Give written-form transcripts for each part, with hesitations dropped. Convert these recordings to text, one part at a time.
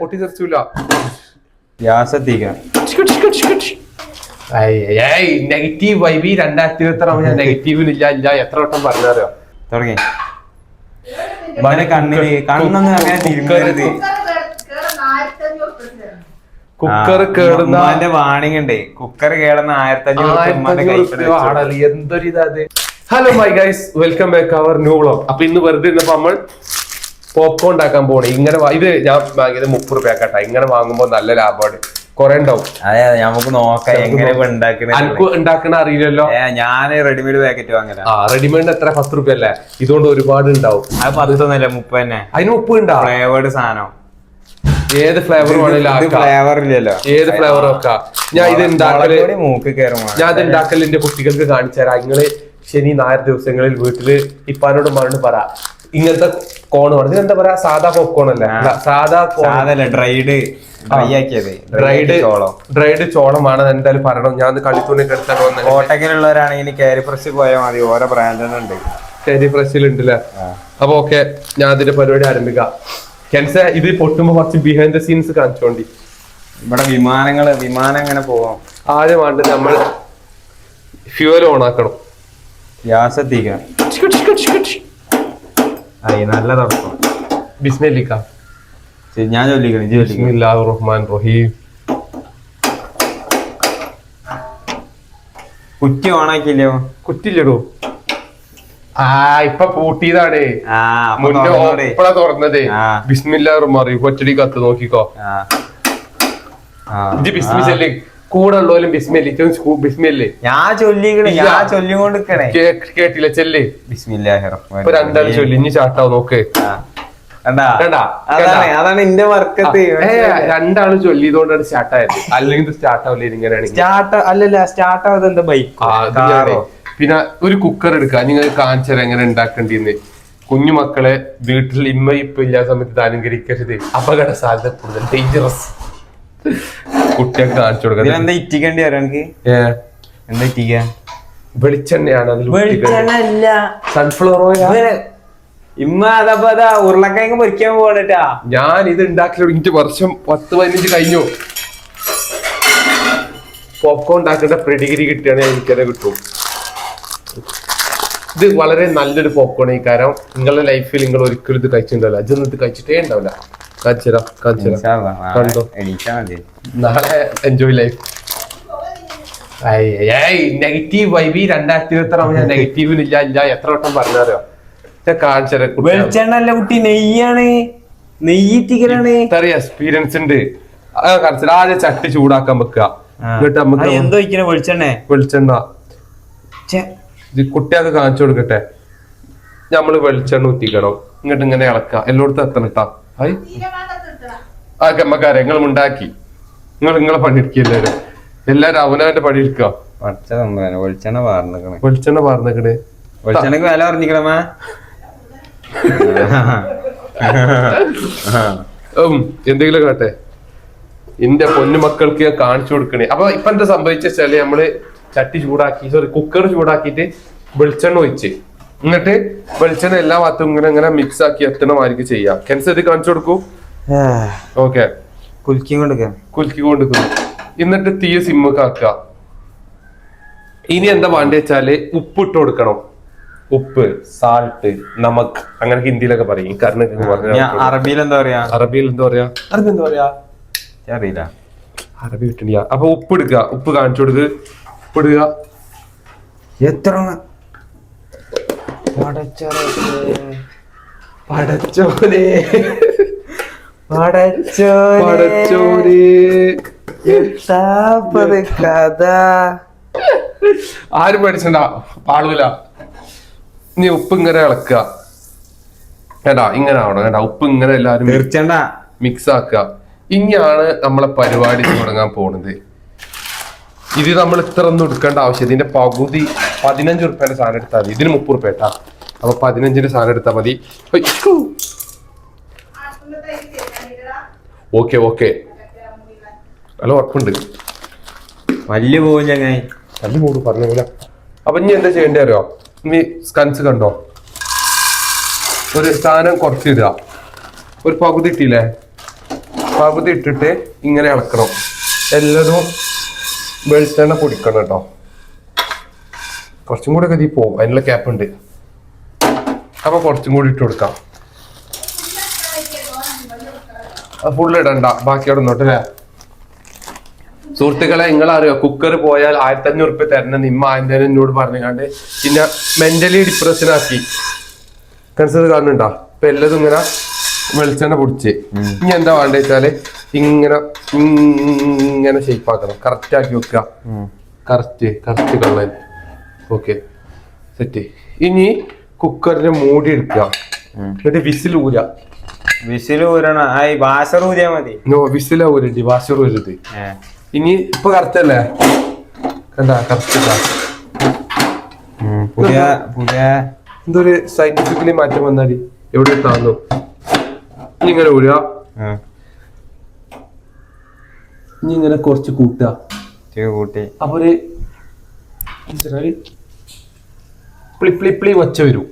പൊട്ടിത്തെറിച്ചില്ല. Negative വൈബി 2026 ഞാൻ നെഗറ്റീവിനില്ല ഇല്ല എത്ര വട്ടം പറഞ്ഞറിയോ തുടങ്ങി. കണ്ണിന് കണ്ണൊന്നും അങ്ങനെ തിരുമരുത്. കുക്കർ കേടുന്ന വാണിംഗ് ഉണ്ട്. കുക്കർ കേടുന്ന 1500 എന്തൊരു ഇതാ. Hello my guys, welcome back our new vlog. അപ്പൊ ഇന്ന് വെറുതെ ഇരുന്നപ്പോ നമ്മൾ പോപ്കോൺ ഉണ്ടാക്കാൻ പോണേ. ഇങ്ങനെ ഇത് ഞാൻ വാങ്ങിയത് 30 രൂപ. ഇങ്ങനെ വാങ്ങുമ്പോ നല്ല ലാഭമാണ്, കൊറേ ഉണ്ടാവും. അതെ നമുക്ക് നോക്കാം എങ്ങനെ ഉണ്ടാക്കണ അറിയില്ലല്ലോ. ഞാൻ റെഡിമെയ്ഡ് പാക്കറ്റ് വാങ്ങല. റെഡിമെയ്ഡ് എത്ര 10 രൂപ അല്ലേ? ഇതുകൊണ്ട് ഒരുപാട് ഉണ്ടാവും. അത് 10 30 തന്നെ. അതിന് 30 ഉണ്ടാവും. ഫ്ലേവേർഡ് സാധനം ഏത് ഫ്ലേവർ ഫ്ലേവർ ഇല്ലല്ലോ, ഏത് ഫ്ലേവർ വെക്കാം. ഞാൻ ഇത് ഉണ്ടാക്കല് മൂക്ക് കയറും. ഞാൻ ഇത് ഉണ്ടാക്കൽ എന്റെ കുട്ടികൾക്ക് കാണിച്ചു തരാം. നിങ്ങള് ശനി ഞായർ ദിവസങ്ങളിൽ വീട്ടില് ഇപ്പാനോട് മറന്ന് പറ ഇങ്ങനത്തെ കോൺ പറഞ്ഞു. എന്താ പറയാ, സാധാ പോപ്കോൺ അല്ല, സാധാ ഡ്രൈഡ് ഡ്രൈഡ് ചോളമാണ്. എന്തായാലും പറയണം. ഞാൻ കളിത്തുണിയൊക്കെ എടുത്താൽ വന്നത്. കോട്ടക്കലുള്ളവരാണെങ്കിൽ കാരി ഫ്രഷ് പോയാൽ മതി, ഓരോ ബ്രാൻഡ് ഉണ്ട്. കാരി ഫ്രഷിൽ ഉണ്ടല്ലേ? അപ്പൊ ഓക്കെ, ഞാൻ അതിന്റെ പരിപാടി ആരംഭിക്കാം. കെൻസ ഇത് പൊട്ടുമ്പോ കുറച്ച് ബിഹൈൻഡ് ദ സീൻസ് കാണിച്ചോണ്ടി. ഇവിടെ വിമാനം എങ്ങനെ പോവാം. ആദ്യം വേണ്ടത് നമ്മൾ ഫ്യൂവൽ ഓൺ ആക്കണം. ഗ്യാസ് എത്തിക്കാം. നല്ല തുടക്കം. ബിസ്മില്ലാ. ഞാൻ ചൊല്ലിക്കണം. ബിസ്മില്ലാഹിർ റഹ്മാനിർ റഹീം. കുറ്റി ഓണാക്കില്ലോ? കുറ്റില്ലടോ. ഇപ്പൊ പൂട്ടിയതാണ്. ഇപ്പഴാ തുറന്നത്. ബിസ്മില്ലാഹിർ റഹ്മാനിർ റഹീം. കൊച്ചടി കത്ത് നോക്കിക്കോ. ഇത് ബിസ്മില്ലേ കൂടെ ഉള്ളോലും ബിസ്മില്ലേ. ഞാൻ ചൊല്ലിക്കൊണ്ടിരിക്കണേ. കേട്ടില്ല? ചെല്ല് ബിസ്മില്ലാഹിർ റഹ്മാനിർ. ഇപ്പൊ രണ്ടാളും ചൊല്ലി. ഇനി ചാട്ടാവും നോക്ക്. അതാണ് എന്റെ വർക്കത്ത്. രണ്ടാളും ചൊല്ലിയതുകൊണ്ടാണ് സ്റ്റാർട്ടായത്. അല്ലെങ്കിൽ സ്റ്റാർട്ട് ആവില്ല ഇങ്ങനെയാണ്. സ്റ്റാർട്ട് ആവാതെ എന്താ ബൈക്ക്. പിന്നെ ഒരു കുക്കർ എടുക്കുക. നിങ്ങൾ കാണിച്ചാൽ എങ്ങനെ ഉണ്ടാക്കേണ്ടിന്ന്. കുഞ്ഞുമക്കളെ വീട്ടിൽ ഇമ്മ ഇപ്പൊ ഇല്ലാത്ത സമയത്ത് അലങ്കരിക്കരുത്. അപകട സാധ്യത കൂടുതൽ, ഡേഞ്ചറസ്. കുട്ടിയൊക്കെ കാണിച്ചു കൊടുക്കുക. എന്താ ഇറ്റിക്കേണ്ടി വരാം എനിക്ക്? എന്താ ഇറ്റിക്ക? വെളിച്ചെണ്ണയാണ് അതിൽ. Sunflower oil. ഇമ്മ അതപ്പോ ഉരുളക്കിഴങ്ങ് പൊരിക്കാൻ പോകണട്ടാ. ഞാൻ ഇത് ഉണ്ടാക്കി 5 വർഷം 10-15 കഴിഞ്ഞു. പോപ്കോൺ ഉണ്ടാക്കേണ്ട പ്രെഡിഗിരി കിട്ടുകയാണെങ്കിൽ എനിക്കത് കിട്ടും. ഇത് വളരെ നല്ലൊരു പോപ്കോൺ. ഈ കാരണം നിങ്ങളുടെ ലൈഫിൽ നിങ്ങൾ ഒരിക്കലും ഇത് കഴിച്ചിട്ടുണ്ടാവില്ല. അതൊന്നും ഇത് കഴിച്ചിട്ടേ ഉണ്ടാവില്ല. കണ്ടോ? നാളെ എൻജോയ് ലൈഫ്. നെഗറ്റീവ് വൈബി 2026 ഞാൻ നെഗറ്റീവിനില്ല ഇല്ല എത്ര വട്ടം പറഞ്ഞറിയോ? വെളിച്ചെണ്ണല്ല കുട്ടി, നെയ്യാണ്. നെയ്യിട്ടിക്കലാണ്. ഇത്രയും എക്സ്പീരിയൻസ് ഉണ്ട്. ആദ്യം ചട്ടി ചൂടാക്കാൻ വെക്കുക. എന്നിട്ട് നമുക്ക് എന്തോ വെളിച്ചെണ്ണ കുട്ടിയൊക്കെ കാണിച്ചു കൊടുക്കട്ടെ. നമ്മള് വെളിച്ചെണ്ണ ഊറ്റിക്കണം. ഇങ്ങോട്ട് ഇങ്ങനെ ഇളക്കുക. എല്ലായിടത്തും എത്തണട്ടാ. അമ്മക്കാരെ നിങ്ങൾ ഉണ്ടാക്കി നിങ്ങളെ പണിയെടുക്കില്ല. എല്ലാരും അവനവന്റെ പണിയെടുക്കുക. വെളിച്ചെണ്ണ പാർന്നേക്കണേ. വെളിച്ചെണ്ണക്ക് വില പറഞ്ഞിക്കണമേ. എന്തെങ്കിലും കാട്ടെ. എന്റെ പൊന്നുമക്കൾക്ക് ഞാൻ കാണിച്ചു കൊടുക്കണേ. അപ്പൊ ഇപ്പൊ എന്താ സംഭവിച്ചാല് നമ്മള് ചട്ടി ചൂടാക്കി, കുക്കർ ചൂടാക്കിയിട്ട് വെളിച്ചെണ്ണ ഒഴിച്ച് എന്നിട്ട് വെളിച്ചെണ്ണ എല്ലാ ഭാഗത്തും ഇങ്ങനെ മിക്സ് ആക്കി എത്തണ മാതിരി ചെയ്യാം. കെൻസ് ഇത് കാണിച്ചു കൊടുക്കൂ. ഓക്കെ, കുലുക്കി കൊണ്ടിരിക്കുന്നു. എന്നിട്ട് തീ സിമ്മൊക്കെ ആക്കുക. ഇനി എന്താ വേണ്ട വെച്ചാല് ഉപ്പ് ഇട്ട് കൊടുക്കണം. ഉപ്പ്, സാൾട്ട്, നമക്, അങ്ങനെ ഹിന്ദിയിലൊക്കെ പറയും. അറബിയിൽ എന്താ പറയാ? അറിയില്ല. അറബി കിട്ടില്ല. അപ്പൊ ഉപ്പ് എടുക്കുക. ഉപ്പ് കാണിച്ചു കൊടുക്ക്. ഉപ്പ് ഇടുക. എത്ര ആരും പഠിച്ചണ്ട പാടൂല. നീ ഉപ്പ് ഇങ്ങനെ ഇളക്കുക. കേട്ടാ, ഇങ്ങനെ ആവണം. കേട്ടാ, ഉപ്പ് ഇങ്ങനെ എല്ലാരും മിക്സ് ആക്കുക. ഇനിയാണ് നമ്മളെ പരിപാടി തുടങ്ങാൻ പോണത്. ഇത് നമ്മൾ ഇത്ര ഒന്നും എടുക്കേണ്ട ആവശ്യം. ഇതിന്റെ പകുതി 15 റുപ്യന്റെ സാധനം എടുത്താൽ മതി. ഇതിന് 30 റുപ്യ. അപ്പൊ 15ന്റെ സാധനം എടുത്താൽ മതി. ഓക്കെ നല്ല ഉറപ്പുണ്ട്. വലിയ പോകും ചങ്ങായി. നല്ല മൂട് പറഞ്ഞ പോലെ. അപ്പൊ ഇനി എന്താ ചെയ്യേണ്ടി അറിയോ? ഇനി സ്കൻസ് കണ്ടോ? ഒരു സാധനം കുറച്ചിടുക. ഒരു പകുതി ഇട്ടില്ലേ? പകുതി ഇട്ടിട്ട് ഇങ്ങനെ ഇളക്കണം. എല്ലാതും വെളിച്ചെണ്ണ പൊടിക്കണം കേട്ടോ. കുറച്ചും കൂടെ കതി പോവും, അതിനുള്ള ക്യാപ്പ് ഉണ്ട്. അപ്പൊ കുറച്ചും കൂടി ഇട്ട് കൊടുക്കാം. ഫുള്ള് ഇടണ്ട, ബാക്കി അവിടെ നോട്ടല്ലേ. സുഹൃത്തുക്കളെ, നിങ്ങളറിയോ കുക്കർ പോയാൽ 1500 റുപ്യ തരണം നിമ്മ ആയതിനെ എന്നോട് പറഞ്ഞാണ്ട് പിന്നെ മെന്റലി ഡിപ്രഷൻ ആക്കി. കൺസിഡർ കാണുന്നുണ്ടോ? ഇപ്പൊ എല്ലാതും ഇങ്ങനെ വെളിച്ചെണ്ണ പൊടിച്ച് ഇനി എന്താ വേണ്ട വെച്ചാല് ഇങ്ങനെ ഇങ്ങനെ ഷേപ്പ് ആക്കണം. കറക്റ്റ് ആക്കി വെക്കുക. കറക്റ്റ് കള്ളൻ. Okay, set. ഇനി കുക്കറിന്റെ മൂടി എടുക്കുക, എന്നിട്ട് വിസിൽ ഊരാ. വിസിൽ ഊരണം. വാഷർ ഊരിയാ മതി. നോ, വിസില ഊരണ്ടി, വാഷർ ഊരരുത്. ഇനി ഇപ്പൊ കറക്റ്റല്ലേ? കണ്ടാ കറക്റ്റ്. എന്തൊരു സയന്റിഫിക്കലി മാറ്റം വന്നാല് എവിടെ താന്നു. ഇനി ഇങ്ങനെ ഊരുക. ഇനി ഇങ്ങനെ കുറച്ച് കൂട്ടി അപ്പൊ ഒരു പ്ലി വച്ച വരും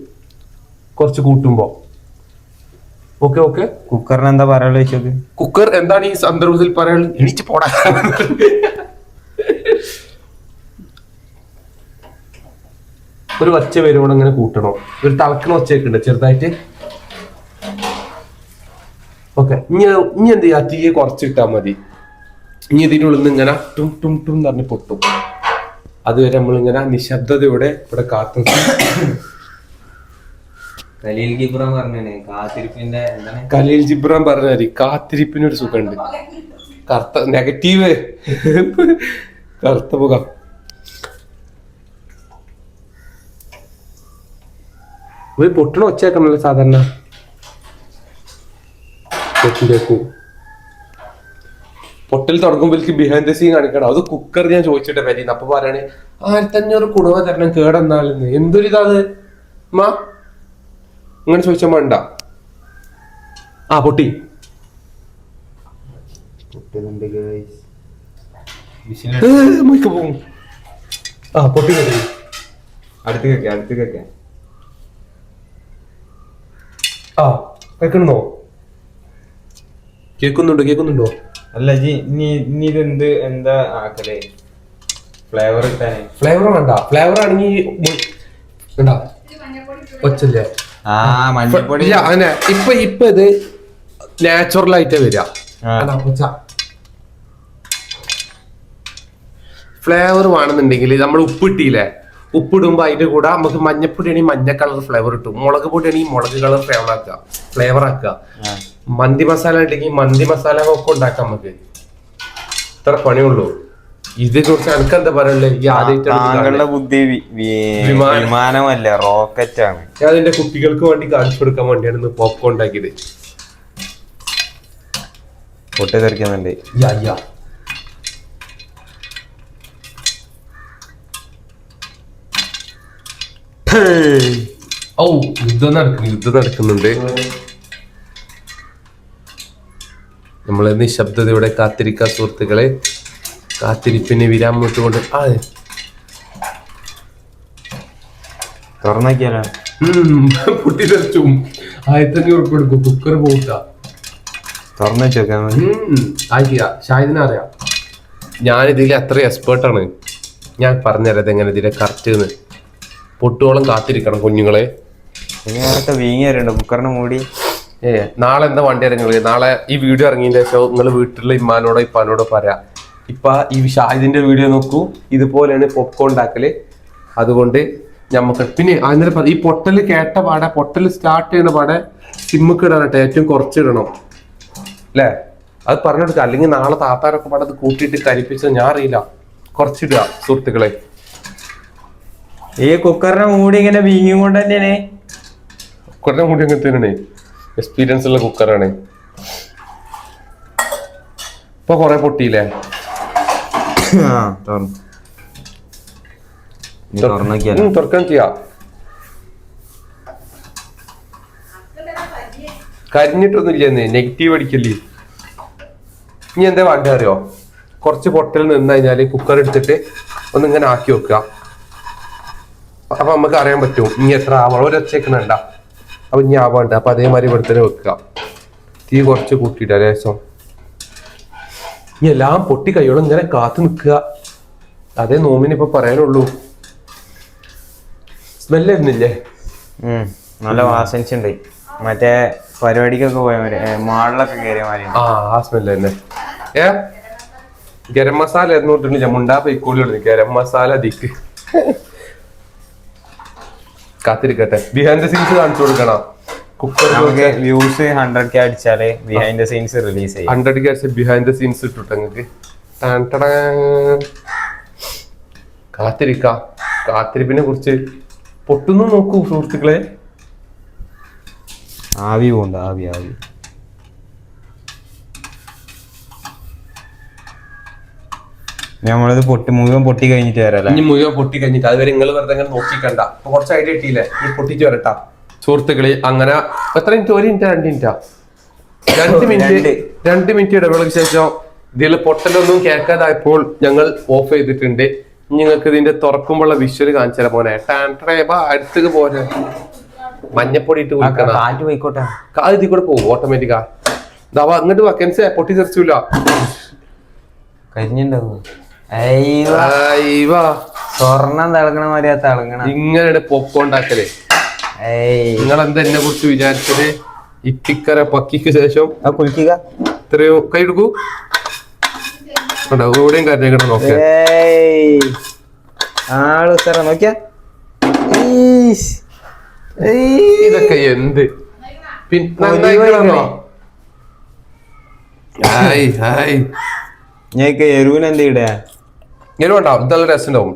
കുറച്ച് കൂട്ടുമ്പോ. Okay okay. കുക്കറിന് എന്താ പറയാ ചോദിച്ചത്? കുക്കർ എന്താണ് ഈ സന്ദർഭത്തിൽ പറയാൻ? എണീച്ച് പോടാ. ഒരു വച്ച വരുമ്പോൾ അങ്ങനെ കൂട്ടണം. ഒരു തിളക്കണ വച്ചയൊക്കെ ഉണ്ട് ചെറുതായിട്ട്. ഓക്കെ, ഇനി എന്ത് ചെയ്യാ? തീയെ കുറച്ചിട്ടാ മതി. ഇനി ഇതിനുള്ളിൽ നിന്ന് ഇങ്ങനെ ടും ടും ടും എന്ന് പറഞ്ഞ് പൊട്ടും. അതുവരെ നമ്മളിങ്ങനെ നിശബ്ദതയോടെ ഇവിടെ കാത്തു. ഖലീൽ ജിബ്രാൻ പറഞ്ഞ കാത്തിരിപ്പിനൊരു സുഖമുണ്ട്. കറുത്ത നെഗറ്റീവ് കറുത്ത പുക. ഒരു പൊട്ടണ ഒച്ചയാക്കണല്ലോ സാധാരണ. പൊട്ടൽ തുടങ്ങുമ്പോഴേക്ക് ബിഹൈൻഡ് ദ സീൻ കാണിക്കണം. അത് കുക്കർ ഞാൻ ചോദിച്ചിട്ട് വരീന്ന്. അപ്പൊ പറയണേ 1500 കുണവ തരണം കേടെന്നാലെന്ന്. എന്തൊരിതാണ് മാ അങ്ങനെ ചോദിച്ചാൽ വേണ്ട. പൊട്ടി പൊട്ടി അടുത്ത് കേൾക്കാം. കേൾക്കണോ? കേൾക്കുന്നുണ്ടോ? അല്ല ഇതെന്ത് എന്താ ആക്കലേ? ഫ്ലേവർ കിട്ടാനേ? ഫ്ലേവർ വേണ്ട. ഫ്ലേവർ ആണെങ്കിൽ ഒച്ചല്ലേ? മഞ്ഞപ്പൊടി. ഇപ്പൊ ഇത് നാച്ചുറൽ ആയിട്ട് വരിക. ഫ്ലേവർ വേണമെന്നുണ്ടെങ്കിൽ നമ്മൾ ഉപ്പിട്ടില്ലേ, ഉപ്പിടുമ്പോ അതിന്റെ കൂടെ നമുക്ക് മഞ്ഞപ്പൊടി ആണെങ്കിൽ മഞ്ഞ കളർ ഫ്ലേവർ ഇട്ടും, മുളക് പൊടി ആണെങ്കിൽ മുളക് കളർ ഫ്ലേവർ ആക്കുക. മന്തി മസാല ഉണ്ടെങ്കിൽ മന്തി മസാല ഒക്കെ ഉണ്ടാക്കാം നമുക്ക്. ഇത്ര പണിയുള്ളൂ. ഇതിനെ കുറിച്ച് എനിക്ക് എന്താ പറയല്ലേ? ഈ ആദ്യമായിട്ട് ബുദ്ധി വിമാനമല്ല, റോക്കറ്റ് ആണ്. ഞാൻ എന്റെ കുട്ടികൾക്ക് വേണ്ടി കാണിച്ചു കൊടുക്കാൻ വേണ്ടിയാണ് പോപ്കോൺ ഉണ്ടാക്കിയത്. പൊട്ടിത്തെറിക്കുന്നുണ്ട്. യുദ്ധം നടക്കുന്നുണ്ട്. നമ്മളെ നിശബ്ദതയോടെ കാത്തിരിക്കാൻ സുഹൃത്തുക്കളെ. കാത്തിരിപ്പിന് വിരാമം ഇട്ടുകൊണ്ട് തുറന്നോക്കിയാലോ? പൊട്ടിത്തെറിച്ചു. 1500 ഉറുപ്പിക കൊടുക്കും. കുക്കർ പോട്ടാ. തുറന്നു വെച്ചോക്കാൻ ഷാഹിദിനറിയാം. ഞാനിതിൽ അത്ര എക്സ്പേർട്ടാണ്. ഞാൻ പറഞ്ഞുതരാം എങ്ങനെ ഇതിലെ കറക്റ്റ്. പൊട്ടുവോളം കാത്തിരിക്കണം കുഞ്ഞുങ്ങളെ. വീങ്ങിയാരുണ്ട് കുക്കറിന് മൂടി. നാളെ എന്താ വണ്ടി ഇറങ്ങുന്നത്? നാളെ ഈ വീഡിയോ ഇറങ്ങിയതിന്റെ ശേഷം നിങ്ങൾ വീട്ടിലെ ഇമ്മാനോടോ ഇപ്പാനോടോ പറയാം. ഇപ്പൊ ഈ ഷാഹിദിന്റെ വീഡിയോ നോക്കൂ, ഇതുപോലെയാണ് പോപ്കോൺ ഉണ്ടാക്കല്. അതുകൊണ്ട് നമുക്ക് പിന്നെ ഈ പൊട്ടല് കേട്ട പാടെ, പൊട്ടല് സ്റ്റാർട്ട് ചെയ്യുന്ന പാടെ സിമ്മിക്ക് ഇടാനട്ടെ, ഏറ്റവും കുറച്ചിടണം അല്ലേ? അത് പറഞ്ഞെടുക്കുക. അല്ലെങ്കിൽ നാളെ താത്താരൊക്കെ പാടെ അത് കൂട്ടിയിട്ട് കരിപ്പിച്ചത് ഞാൻ അറിയില്ല. കുറച്ചിടുക സുഹൃത്തുക്കളെ. ഈ കുക്കറിനെ മൂടി ഇങ്ങനെ വീങ്ങിക്കൊണ്ട് തന്നെയാണ്. കുക്കറിനെ മൂടി അങ്ങനെ തന്നെയാണ്. എക്സ്പീരിയൻസ് ഉള്ള കുക്കറാണ്. ഇപ്പൊ കൊറേ പൊട്ടിയില്ലേ? തുറക്കാൻ ചെയ്യാം. കരിഞ്ഞിട്ടൊന്നുമില്ലെന്ന് നെഗറ്റീവ് അടിക്കല്ലേ. ഇനി എന്താ വേണ്ട അറിയോ? കുറച്ച് പൊട്ടൽ നിന്ന് കഴിഞ്ഞാല് കുക്കർ എടുത്തിട്ട് ഒന്നിങ്ങനെ ആക്കി വെക്കുക. അപ്പൊ നമുക്ക് അറിയാൻ പറ്റും ഇനി എത്ര ആവണം. ഒരച്ചേക്കണണ്ട. അപ്പൊ ഇനി ആവാണ്ട്. അപ്പൊ അതേമാതിരി ഇവിടെ തന്നെ വെക്കുക. തീ കുറച്ച് കൂട്ടിയിട്ട ലേശം. ഇനി എല്ലാം പൊട്ടി കൈയോളം ഇങ്ങനെ കാത്തു നിൽക്കുക. അതേ നോമിന് ഇപ്പൊ പറയാനുള്ളൂ. സ്മെല്ല് വരുന്നില്ലേ? നല്ല വാസനിച്ചുണ്ട്. മറ്റേ പരിപാടിക്കൊക്കെ പോയ മാതിരി മോഡലൊക്കെ കയറിയ മാതിരി. ആ സ്മെല്ല് തന്നെ. ഗരം മസാല എന്നിട്ടില്ല മുണ്ടാ പൈക്കോളി ഗരം മസാല ദിക്ക്. കാത്തിരിക്കട്ടെ. ബിഹൈൻഡ് ദ സീൻസ് കാണിച്ചു കൊടുക്കണം. കുക്കർ വ്യൂസ് 100K അടിച്ചാല് ബിഹൈൻഡ് ദ സീൻസ് റിലീസ് ചെയ്യും. 100K അടിച്ച ബിഹൈൻഡ് ദ സീൻസ് ഇട്ടിട്ട് നിങ്ങൾക്ക് കാത്തിരിക്കാം. കാത്തിരിപ്പിനെ കുറിച്ച് പൊട്ടുന്നു നോക്കൂ സുഹൃത്തുക്കളെ. ആവി പോണ്ട, ആവി ആവി. നമ്മളിത് മുഴുവൻ പൊട്ടി കഴിഞ്ഞിട്ട് വരാം. ഇനി മുഴുവൻ പൊട്ടി കഴിഞ്ഞിട്ട് അതുവരെ നിങ്ങൾ വെറുതെ അങ്ങനെ നോക്കിക്കണ്ട. അപ്പൊ കുറച്ച് ഐഡിയ കിട്ടിയില്ലേ? ഈ പൊട്ടിച്ച് വരട്ടാ സുഹൃത്തുക്കളെ. അങ്ങനെ എത്ര മിനിറ്റ്? 1 മിനിറ്റാ 2 മിനിറ്റാ? 2 മിനിറ്റ് ഇടവേളയ്ക്ക് ശേഷം ഇതിൽ പൊട്ടലൊന്നും കേൾക്കാതായപ്പോൾ ഞങ്ങൾ ഓഫ് ചെയ്തിട്ടുണ്ട്. നിങ്ങൾക്ക് ഇതിന്റെ തുറക്കുമ്പോഴുള്ള വിഷ്വൽ കാണിച്ചു തരാം മോനെ. അടുത്തേക്ക് പോരെ. മഞ്ഞപ്പൊടി ഇട്ട് കൊടുക്കണം. കാറ്റ് പോയിക്കോട്ടെ. ഇതിൽ കൂടെ പോകും ഓട്ടോമാറ്റിക്കാ. അങ്ങോട്ട് വക്കൻസ് പൊട്ടി തെറിച്ചില്ല. കരിഞ്ഞിണ്ടാവും. സ്വർണം തിളങ്ങണ മാതിരി തിളങ്ങണ. ഇങ്ങനെയാണ് പോപ്കോൺ ഉണ്ടാക്കല്. നിങ്ങൾ എന്താ എന്നെ കുറിച്ച് വിചാരിച്ചത്? ഇത്തിക്കര പക്കിക്ക് ശേഷം കുളിക്കുക ഇത്രയോ കൈ എടുക്കൂ. എവിടെയും കരഞ്ഞ നോക്കിയ ആള് സാറ നോക്കിയ. ഇതൊക്കെ എന്ത് ഞങ്ങൾക്ക് എരുവിന് എന്ത് ഇടയാ? എരുവുണ്ടാവും. ഇതല്ല ടേസ്റ്റ് ഉണ്ടാവും.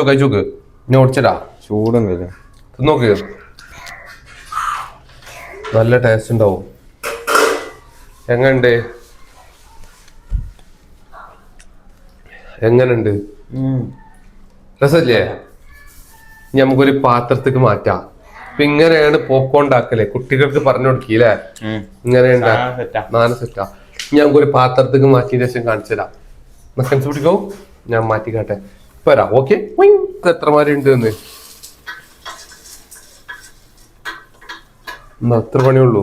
കഴിച്ചോക്ക്. ഞാൻ ഓടിച്ചടാ. ചൂടും വരും. നോക്ക്, നല്ല ടേസ്റ്റ് ഉണ്ടാവും. എങ്ങനുണ്ട്? രസല്ലേ? നമുക്കൊരു പാത്രത്തേക്ക് മാറ്റാം. ഇപ്പൊ ഇങ്ങനെയാണ് പോപ്കോൺ ഉണ്ടാക്കല്. കുട്ടികൾക്ക് പറഞ്ഞു കൊടുക്കില്ലേ? ഇങ്ങനെയുണ്ടാ നാല് സെറ്റാ. നമുക്കൊരു പാത്രത്തേക്ക് മാറ്റിയ ശേഷം കാണിച്ചു തരാം. മക്കൻസ് പിടിക്കോ? ഞാൻ മാറ്റിക്കാട്ടെ. ഇപ്പൊ വരാം. ഓക്കെ. എത്രമാരി ഉണ്ട് എന്ന് എത്ര പണിയുള്ളൂ.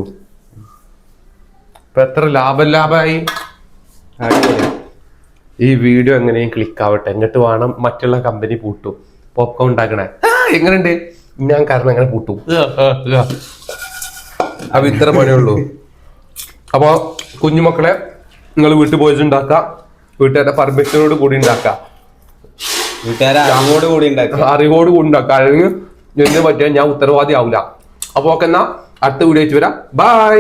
ഇപ്പൊ എത്ര ലാഭമായി. ഈ വീഡിയോ എങ്ങനെയും ക്ലിക്ക് ആവട്ടെ. എന്നിട്ട് വേണം മറ്റുള്ള കമ്പനി പൂട്ടും പോപ്കോൺ ഉണ്ടാക്കണേ. എങ്ങനെയുണ്ട്? ഞാൻ കാരണം എങ്ങനെ പൂട്ടും. അപ്പൊ ഇത്ര പണിയുള്ളൂ. അപ്പൊ കുഞ്ഞുമക്കളെ നിങ്ങൾ വീട്ടിൽ പോയിട്ട് ഉണ്ടാക്കുക. വീട്ടുകാരുടെ പെർമിഷനോട് കൂടി ഉണ്ടാക്കുക. അറിവോട് കൂടി ഉണ്ടാക്കുക. അല്ലെങ്കിൽ എന്തിനു പറ്റിയാൽ ഞാൻ ഉത്തരവാദി ആവില്ല. അപ്പൊ ഓക്കെ, എന്നാ അടുത്ത വീഡിയോ വരാം. ബൈ.